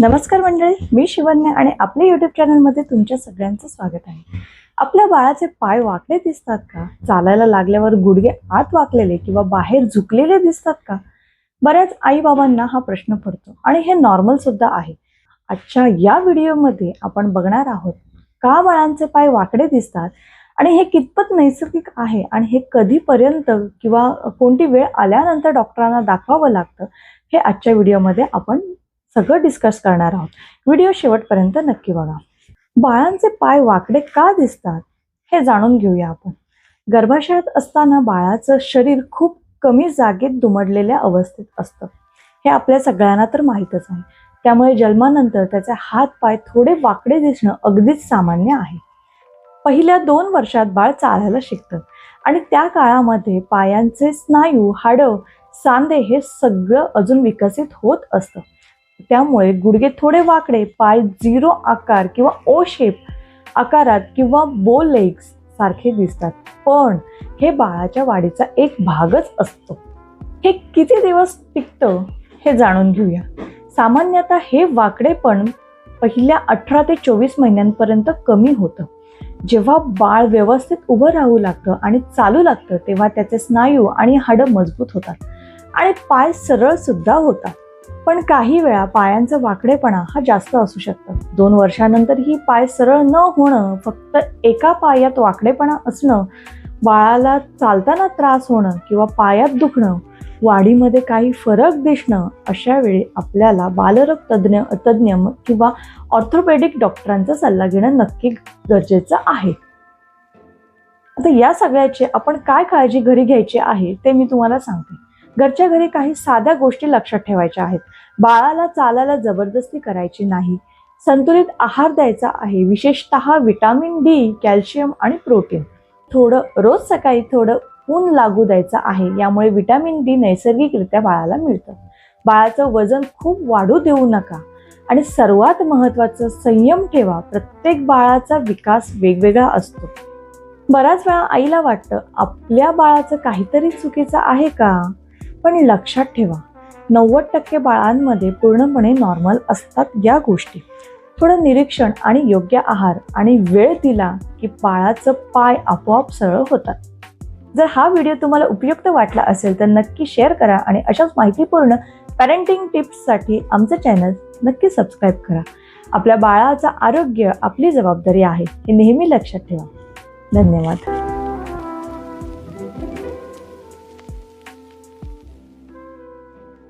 नमस्कार मंडळी, मी शिवन्या आणि आपल्या YouTube चॅनलमध्ये तुमच्या सगळ्यांचं स्वागत आहे। आपल्या बाळाचे पाय वाकडे दिसतात का? चालायला लागल्यावर गुडघे आत वाकलेले किंवा बाहेर झुकलेले दिसतात का? बऱ्याच आई-बाबांना हा प्रश्न पडतो आणि हे नॉर्मल सुद्धा आहे। आजच्या या व्हिडिओमध्ये आपण बघणार आहोत का बाळांचे पाय वाकडे दिसतात आणि हे कितपत नैसर्गिक आहे आणि हे कधीपर्यंत किंवा कोणती वेळ आल्यानंतर डॉक्टरांना दाखवावं लागतं, हे आजच्या व्हिडिओमध्ये आपण सगळं डिस्कस करणार आहोत। व्हिडिओ शेवटपर्यंत नक्की बघा। बाळांचे पाय वाकडे का दिसतात हे जाणून घेऊया आपण। गर्भाशयात असताना बाळाचं शरीर खूप कमी जागेत दुमडलेल्या अवस्थेत असतं, हे आपल्या सगळ्यांना तर माहीतच आहे। त्यामुळे जन्मानंतर त्याचे हात पाय थोडे वाकडे दिसणं अगदीच सामान्य आहे। पहिल्या 2 वर्षात बाळ चालायला शिकतं आणि त्या काळामध्ये पायांचे स्नायू, हाडं, सांधे हे सगळं अजून विकसित होत असतं। त्यामुळे गुडघे थोडे वाकडे, पाय 0 आकार किंवा ओ शेप आकारात किंवा बो लेग्स सारखे दिसतात, पण हे बाळाच्या वाढीचा एक भागच असतो। हे किती दिवस टिकतं हे जाणून घेऊया। सामान्यतः हे वाकडेपण पहिल्या 18 ते 24 महिन्यांपर्यंत कमी होतं। जेव्हा बाळ व्यवस्थित उभं राहू लागतं आणि चालू लागतं तेव्हा त्याचे स्नायू आणि हाडं मजबूत होतात आणि पाय सरळ सुद्धा होतात। पण काही वेळा पायांचा वाकडेपणा हा जास्त असू शकतो। 2 वर्षानंतर ही पाय सरळ न होणं, फक्त एका पायात वाकडेपणा असणं, बाळाला चालताना त्रास होणं किंवा पायात दुखणं, वाढीमध्ये काही फरक दिसणं, अशा वेळी आपल्याला बालरोग तज्ञ किंवा ऑर्थोपेडिक डॉक्टरांचा सल्ला घेणं नक्की गरजेचं आहे। आता या सगळ्याची आपण काय काळजी घरी घ्यायची आहे ते मी तुम्हाला सांगते। घरच्या घरी काही साध्या गोष्टी लक्षात ठेवायच्या आहेत। बाळाला चालायला जबरदस्ती करायची नाही। संतुलित आहार द्यायचा आहे, विशेषतः विटामिन डी, कॅल्शियम आणि प्रोटीन। रोज सकाळी थोडं ऊन लागू द्यायचं आहे, यामुळे विटामिन डी नैसर्गिकरित्या बाळाला मिळतं। बाळाचं वजन खूप वाढू देऊ नका आणि सर्वात महत्त्वाचं, संयम ठेवा। प्रत्येक बाळाचा विकास वेगवेगळा असतो। बऱ्याच वेळा आईला वाटतं आपल्या बाळाचं काहीतरी चुकीचं आहे का? पण लक्षात ठेवा, 90% बाळांमध्ये पूर्णपणे नॉर्मल असतात या गोष्टी। थोडं निरीक्षण आणि योग्य आहार आणि वेळ दिला की बाळाचं पाय आपोआप सरळ होतात। जर हा व्हिडिओ तुम्हाला उपयुक्त वाटला असेल तर नक्की शेअर करा आणि अशाच माहितीपूर्ण पॅरेंटिंग टिप्ससाठी आमचं चॅनल नक्की सबस्क्राईब करा। आपल्या बाळाचं आरोग्य आपली जबाबदारी आहे, हे नेहमी लक्षात ठेवा। धन्यवाद।